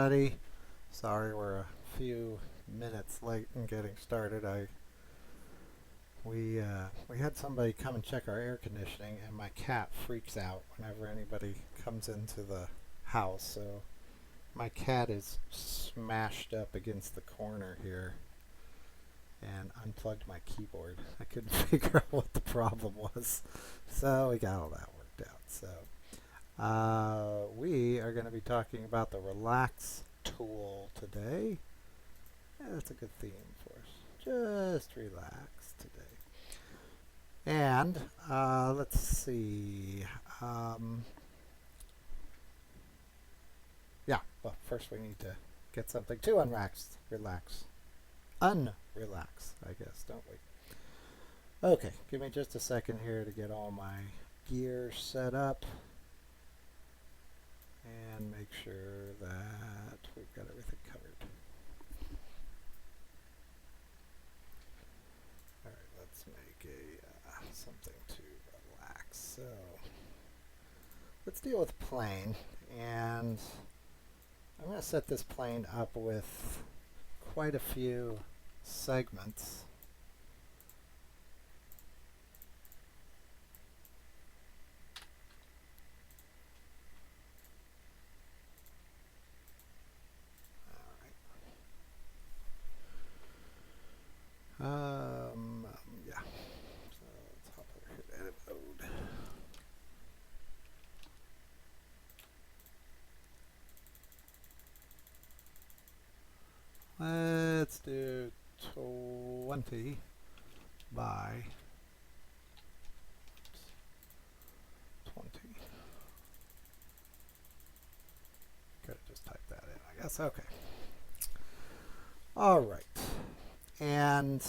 everybody. Sorry we're a few minutes late in getting started. We had somebody come and check our air conditioning, and my cat freaks out whenever anybody comes into the house. So my cat is smashed up against the corner here and unplugged my keyboard. I couldn't figure out what the problem was. So we got all that worked out. So we are going to be talking about the relax tool today. Yeah, that's a good theme for us. Just relax today. And let's see. Yeah, well, first we need to get something to unrelax. Unrelax, I guess, don't we? Okay, give me just a second here to get all my gear set up and make sure that we've got everything covered. All right, let's make something to relax. So let's deal with plane, and I'm going to set this plane up with quite a few segments. Yeah. So let's hop over here to edit mode. Let's do 20 by 20. Could have just typed that in, I guess. Okay. All right. And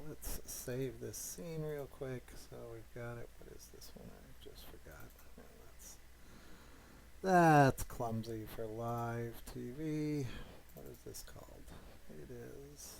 let's save this scene real quick. So we've got it. What is this one? I just forgot. That's clumsy for live TV. What is this called? It is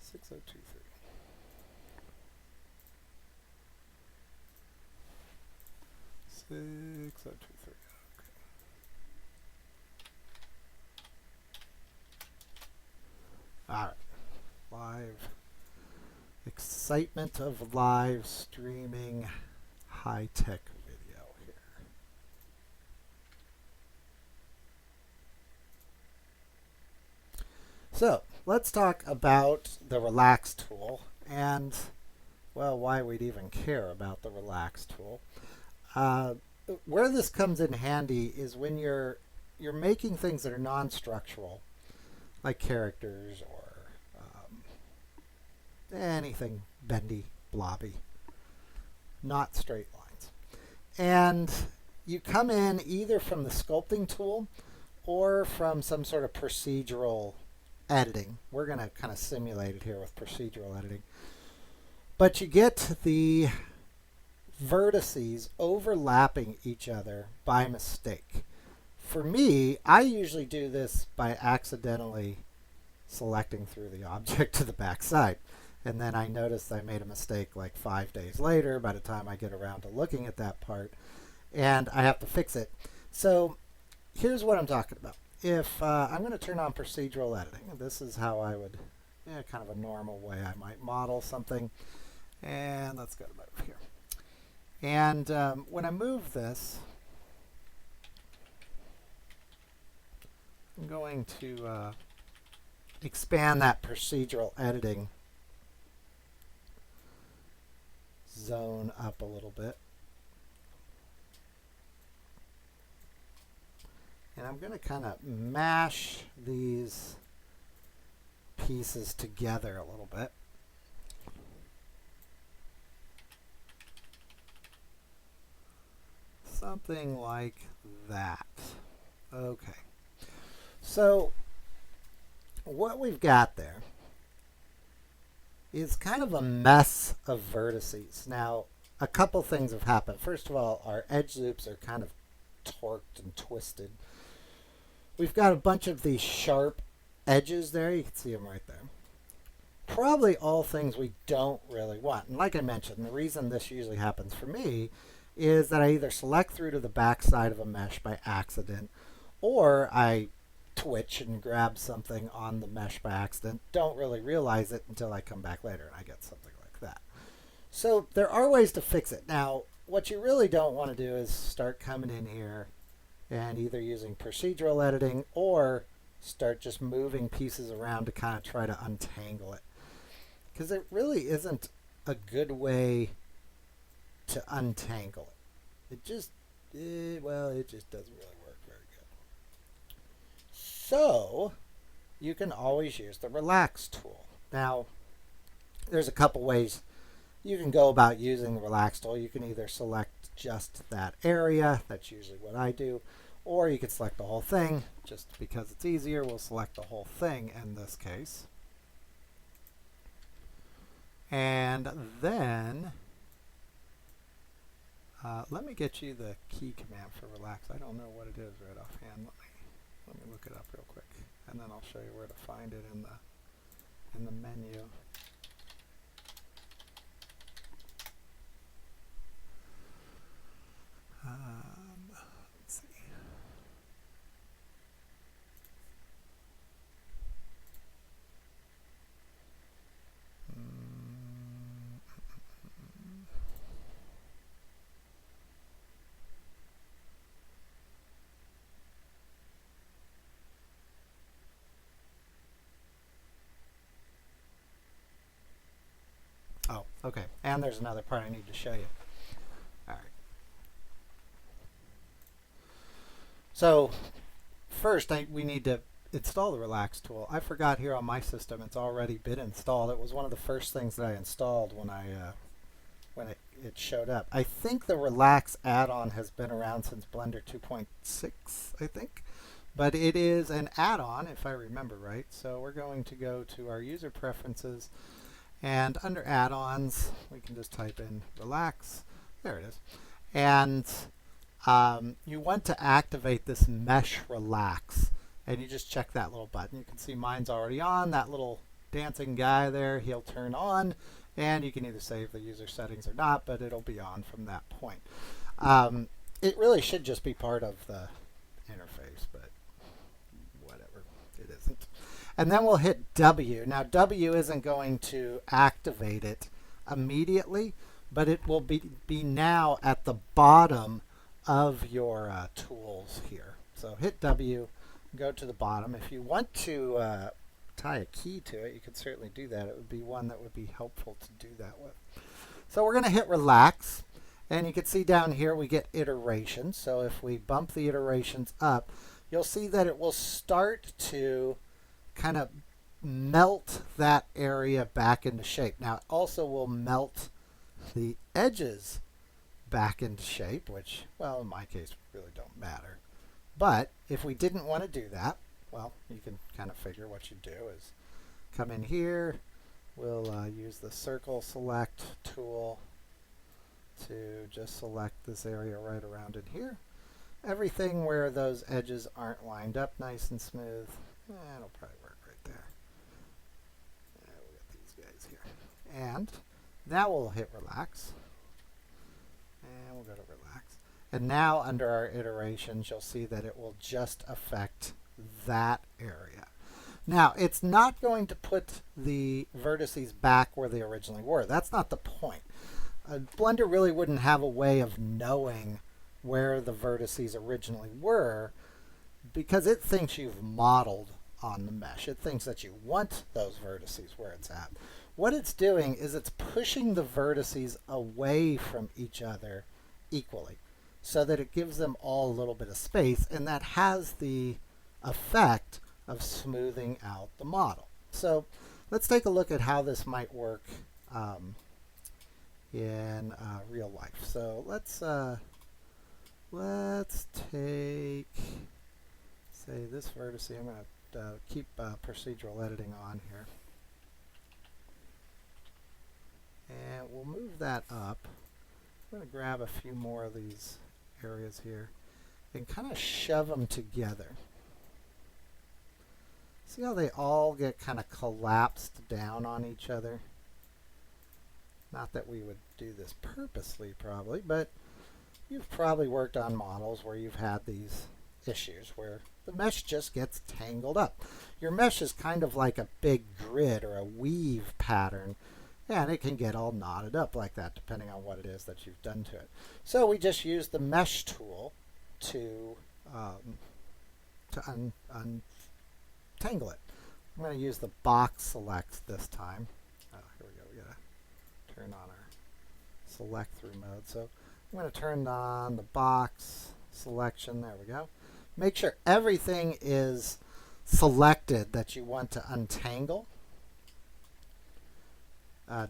6023. Okay. All right. Live. Excitement of live streaming high-tech video here. So let's talk about the relax tool and, well, why we'd even care about the relax tool. Where this comes in handy is when you're making things that are non-structural, like characters or anything bendy, blobby, not straight lines. And you come in either from the sculpting tool or from some sort of procedural editing. We're going to kind of simulate it here with procedural editing. But you get the vertices overlapping each other by mistake. For me, I usually do this by accidentally selecting through the object to the back side. And then I noticed I made a mistake like 5 days later by the time I get around to looking at that part, and I have to fix it. So here's what I'm talking about. If I'm going to turn on procedural editing, this is how I would, kind of a normal way I might model something. And let's go to move here. And when I move this, I'm going to expand that procedural editing zone up a little bit. And I'm going to kind of mash these pieces together a little bit. Something like that. Okay. So what we've got there is kind of a mess of vertices. Now, a couple things have happened. First of all, our edge loops are kind of torqued and twisted. We've got a bunch of these sharp edges there. You can see them right there. probably all things we don't really want. And like I mentioned, the reason this usually happens for me is that I either select through to the back side of a mesh by accident, or I twitch and grab something on the mesh by accident, don't really realize it until I come back later and I get something like that. So there are ways to fix it. Now, what you really don't want to do is start coming in here and either using procedural editing or start just moving pieces around to kind of try to untangle it. Because it really isn't a good way to untangle it. It just doesn't really work very good. So you can always use the relax tool. Now, there's a couple ways you can go about using the relax tool. You can either select just that area, that's usually what I do, or you can select the whole thing. Just because it's easier, we'll select the whole thing in this case. And then let me get you the key command for relax. I don't know what it is right offhand. Let me look it up real quick, and then I'll show you where to find it in the menu. Let's see. Oh, okay. And there's another part I need to show you. All right. So first, we need to install the relax tool. I forgot here on my system it's already been installed. It was one of the first things that I installed when it showed up. I think the relax add-on has been around since Blender 2.6, I think. But it is an add-on, if I remember right. So we're going to go to our user preferences, and under add-ons, we can just type in relax. There it is. And you want to activate this mesh relax, and you just check that little button. You can see mine's already on. That little dancing guy there, he'll turn on, and you can either save the user settings or not, but it'll be on from that point. It really should just be part of the interface, but whatever, it isn't. And then we'll hit W. Now W isn't going to activate it immediately, but it will be now at the bottom of your tools here. So hit W, go to the bottom. If you want to tie a key to it, you can certainly do that. It would be one that would be helpful to do that with. So we're going to hit relax, and you can see down here we get iterations. So if we bump the iterations up, you'll see that it will start to kind of melt that area back into shape. Now it also will melt the edges back into shape, which, well, in my case, really don't matter. But if we didn't want to do that, well, you can kind of figure what you do is come in here. We'll use the circle select tool to just select this area right around in here. Everything where those edges aren't lined up nice and smooth, it'll probably work right there. We'll get these guys here. And now we'll hit relax. And we'll go to relax. And now under our iterations, you'll see that it will just affect that area. Now, it's not going to put the vertices back where they originally were. That's not the point. Blender really wouldn't have a way of knowing where the vertices originally were because it thinks you've modeled on the mesh. It thinks that you want those vertices where it's at. What it's doing is it's pushing the vertices away from each other equally so that it gives them all a little bit of space, and that has the effect of smoothing out the model. So let's take a look at how this might work in real life. So let's take, say, this vertex. I'm going to keep procedural editing on here. And we'll move that up. I'm going to grab a few more of these areas here and kind of shove them together. See how they all get kind of collapsed down on each other? Not that we would do this purposely probably, but you've probably worked on models where you've had these issues where the mesh just gets tangled up. Your mesh is kind of like a big grid or a weave pattern, and it can get all knotted up like that depending on what it is that you've done to it. So we just use the mesh tool to untangle it. I'm going to use the box select this time. Oh, here we go. We got to turn on our select through mode. So I'm going to turn on the box selection. There we go. Make sure everything is selected that you want to untangle.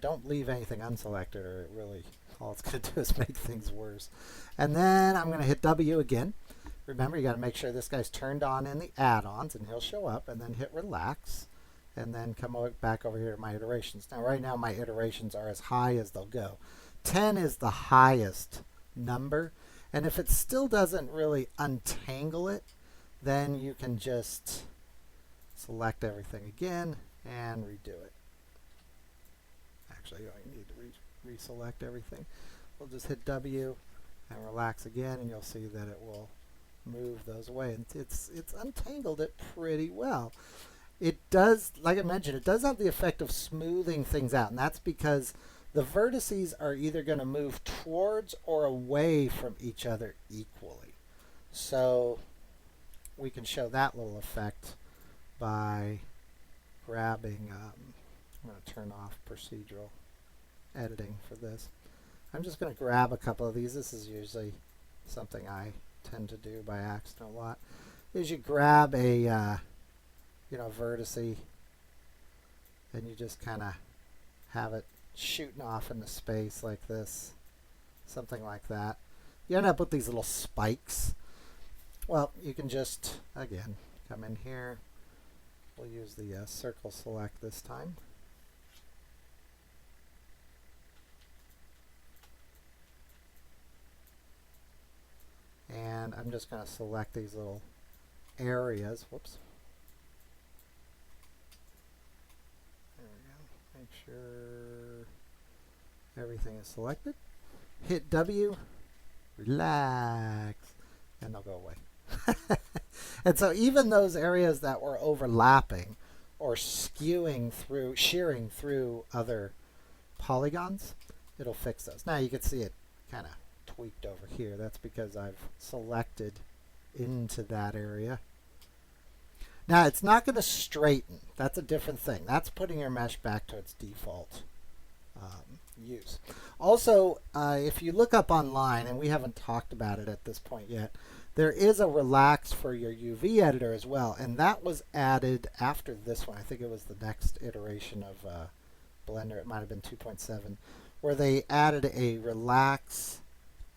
Don't leave anything unselected, or it really, all it's going to do is make things worse. And then I'm going to hit W again. Remember, you got to make sure this guy's turned on in the add-ons, and he'll show up, and then hit relax, and then come back over here to my iterations. Now, right now, my iterations are as high as they'll go. 10 is the highest number, and if it still doesn't really untangle it, then you can just select everything again and redo it. Actually, you don't need to reselect everything. We'll just hit W and relax again, and you'll see that it will move those away. And it's untangled it pretty well. It does, like I mentioned, it does have the effect of smoothing things out, and that's because the vertices are either going to move towards or away from each other equally. So we can show that little effect by grabbing, I'm going to turn off procedural editing for this. I'm just going to grab a couple of these. This is usually something I tend to do by accident a lot. Is you grab a vertice, and you just kind of have it shooting off into space like this, something like that. You end up with these little spikes. Well, you can just, again, come in here. We'll use the circle select this time. And I'm just going to select these little areas. Whoops. There we go. Make sure everything is selected. Hit W, relax, and they'll go away. And so even those areas that were overlapping or shearing through other polygons, it'll fix those. Now you can see it kind of tweaked over here. That's because I've selected into that area. Now it's not going to straighten. That's a different thing. That's putting your mesh back to its default use. Also, if you look up online, and we haven't talked about it at this point yet, there is a relax for your UV editor as well, and that was added after this one. I think it was the next iteration of Blender. It might have been 2.7, where they added a relax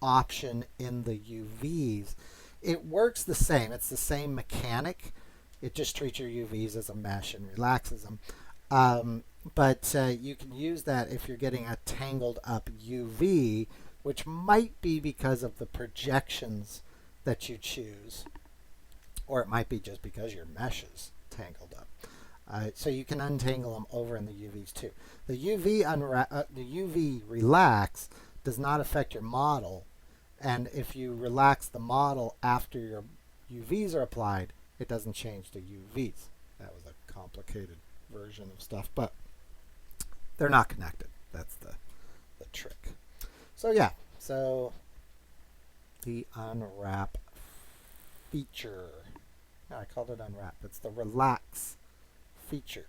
option in the UVs. It works the same. It's the same mechanic. It just treats your UVs as a mesh and relaxes them. But you can use that if you're getting a tangled up UV, which might be because of the projections that you choose, or it might be just because your mesh is tangled up. So you can untangle them over in the UVs too. The UV relax does not affect your model, and if you relax the model after your UVs are applied, it doesn't change the UVs. That was a complicated version of stuff, but they're not connected. That's the trick. So yeah, so the unwrap feature. No, I called it unwrap. It's the relax feature.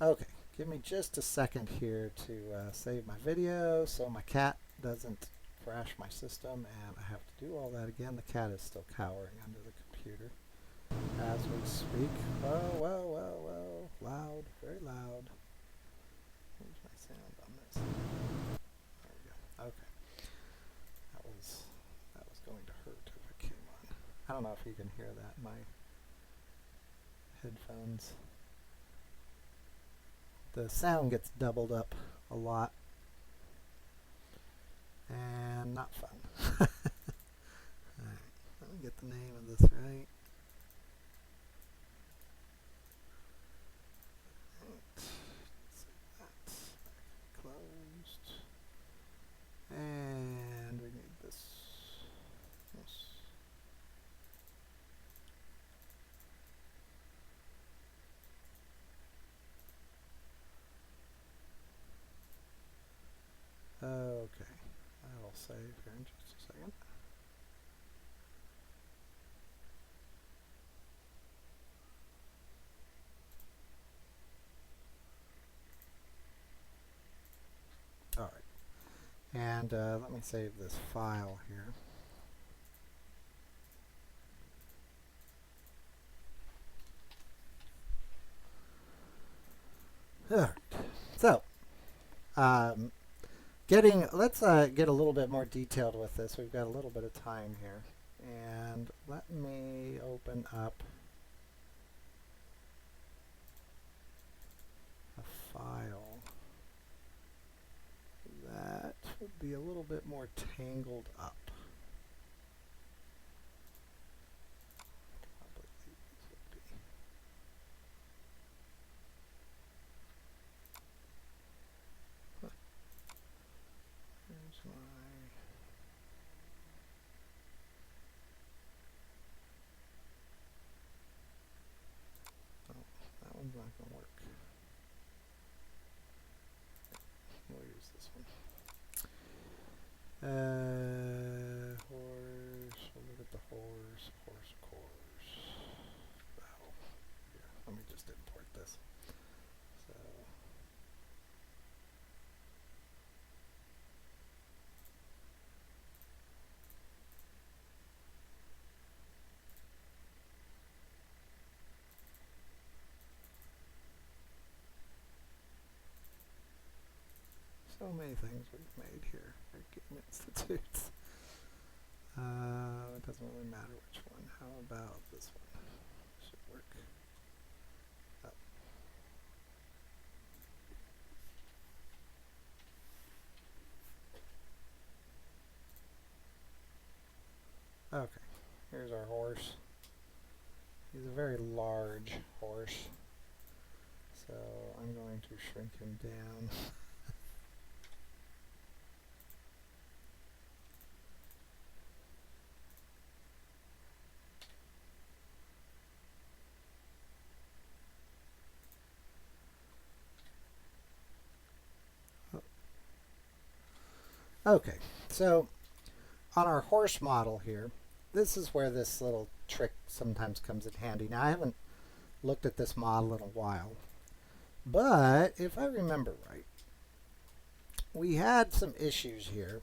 Okay, give me just a second here to save my video so my cat doesn't crash my system, and I have to do all that again. The cat is still cowering under the computer as we speak. Well, loud, very loud. Where's my sound on this? There we go. Okay. That was going to hurt if it came on. I don't know if you can hear that in my headphones. The sound gets doubled up a lot, and not fun. Alright, let me get the name of this right. And let me save this file here. All right. So, let's get a little bit more detailed with this. We've got a little bit of time here. And let me open up a file that would be a little bit more tangled up. Probably these would be. Here's my. Oh, that one's not going to work. We'll use this one. Horse. We'll look at the horse. Horse course. Oh, here. Let me just import this. So. So many things we've made here at Game Institutes. It doesn't really matter which one. How about this one? Should work. Oh. Okay, here's our horse. He's a very large horse, so I'm going to shrink him down. Okay, so on our horse model here, this is where this little trick sometimes comes in handy. Now, I haven't looked at this model in a while, but if I remember right, we had some issues here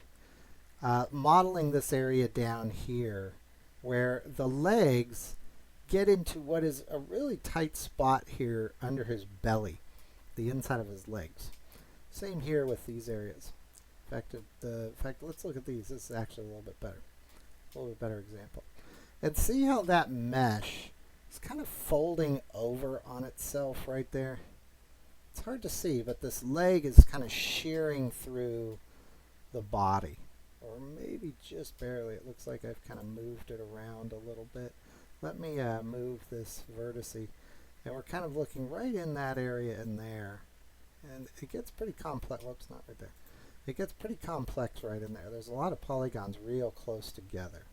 modeling this area down here where the legs get into what is a really tight spot here under his belly, the inside of his legs. Same here with these areas. In fact, let's look at these. This is actually a little bit better. A little bit better example. And see how that mesh is kind of folding over on itself right there? It's hard to see, but this leg is kind of shearing through the body. Or maybe just barely. It looks like I've kind of moved it around a little bit. Let me move this vertice. And we're kind of looking right in that area in there. And it gets pretty complex. Whoops, not right there. It gets pretty complex right in there. There's a lot of polygons real close together.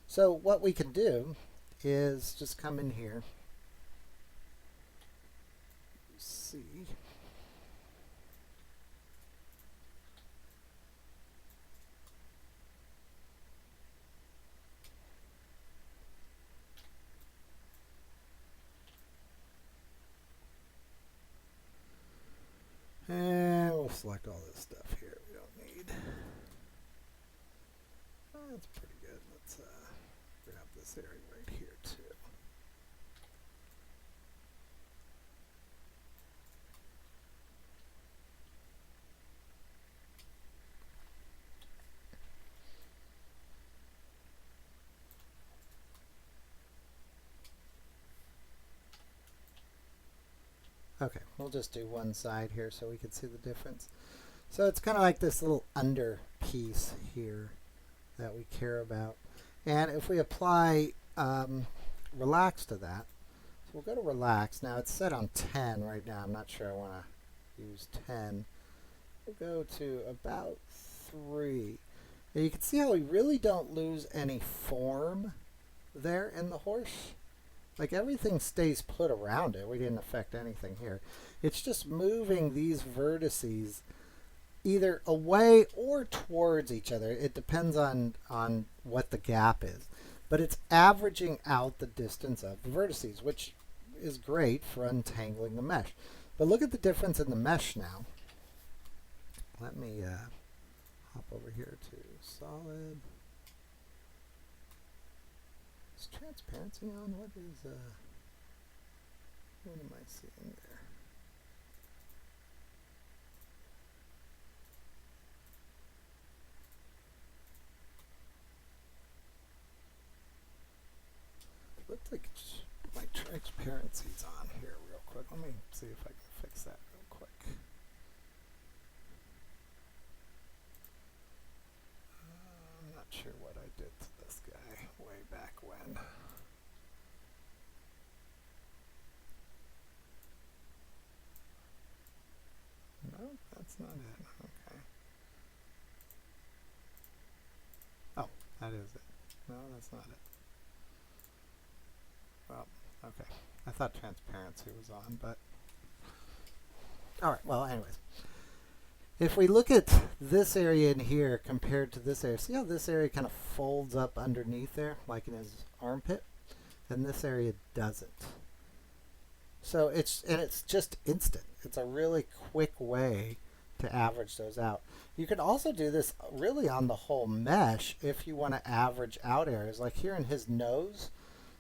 So what we can do is just come in here. See. And we'll select all this stuff here we don't need. That's pretty good. Let's grab this area right here too. Okay, we'll just do one side here so we can see the difference. So it's kind of like this little under piece here that we care about. And if we apply relax to that, so we'll go to relax. Now it's set on 10 right now. I'm not sure I want to use 10. We'll go to about 3. And you can see how we really don't lose any form there in the horse. Like everything stays put around it. We didn't affect anything here. It's just moving these vertices either away or towards each other. It depends on what the gap is. But it's averaging out the distance of the vertices, which is great for untangling the mesh. But look at the difference in the mesh now. Let me hop over here to solid. Is transparency on? What am I seeing there? Looks like my transparency's on here real quick. Let me see if I can fix that real quick. I'm not sure what I did to this guy way back when. No, that's not it. Okay. Oh, that is it. No, that's not it. Well, okay. I thought transparency was on, but all right. Well, anyways, if we look at this area in here compared to this area, see how this area kind of folds up underneath there, like in his armpit, and this area doesn't. So it's just instant. It's a really quick way to average those out. You could also do this really on the whole mesh if you want to average out areas, like here in his nose.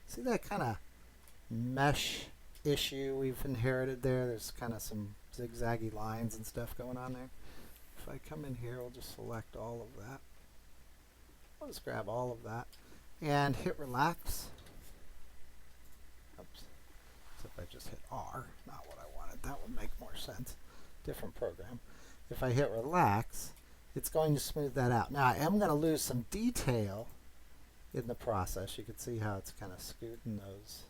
See that kind of mesh issue we've inherited there? There's kind of some zigzaggy lines and stuff going on there. If I come in here, we'll just select all of that. I'll just grab all of that and hit relax. Oops. Except I just hit R, not what I wanted. That would make more sense. Different program. If I hit relax, it's going to smooth that out. Now I am going to lose some detail in the process. You can see how it's kind of scooting those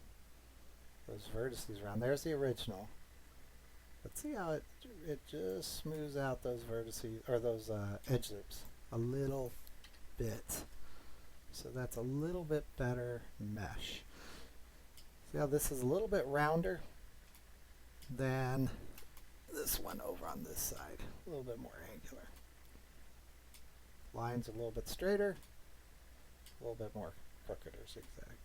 vertices around. There's the original. But see how it just smooths out those vertices, or those edge loops a little bit. So that's a little bit better mesh. See how this is a little bit rounder than this one over on this side. A little bit more angular. Lines a little bit straighter, a little bit more crooked or zigzag.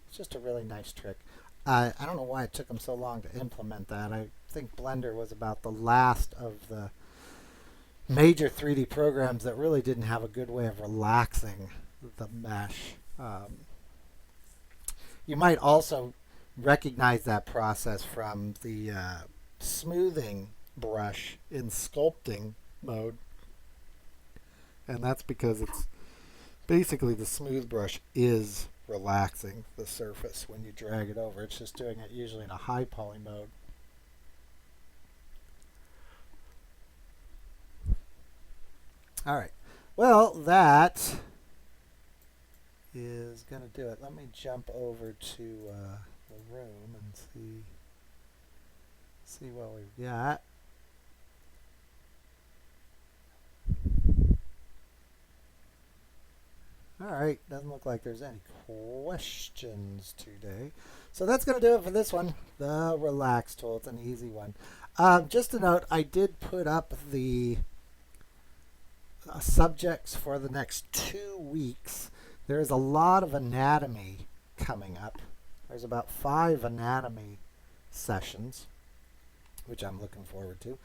It's just a really nice trick. I don't know why it took them so long to implement that. I think Blender was about the last of the major 3D programs that really didn't have a good way of relaxing the mesh. You might also recognize that process from the smoothing brush in sculpting mode. And that's because it's basically the smooth brush is relaxing the surface when you drag it over. It's just doing it usually in a high poly mode. All right. Well, that is going to do it. Let me jump over to the room and see what we've got. All right, doesn't look like there's any questions today. So that's going to do it for this one, the Relax tool. It's an easy one. Just a note, I did put up the subjects for the next 2 weeks. There is a lot of anatomy coming up. There's about 5 anatomy sessions, which I'm looking forward to.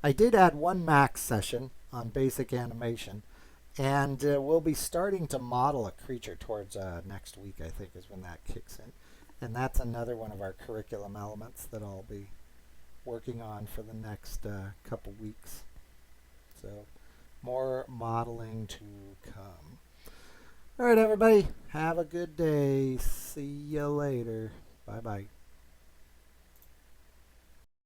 I did add 1 max session on basic animation. And we'll be starting to model a creature towards next week, I think, is when that kicks in. And that's another one of our curriculum elements that I'll be working on for the next couple weeks. So more modeling to come. All right, everybody. Have a good day. See you later. Bye-bye.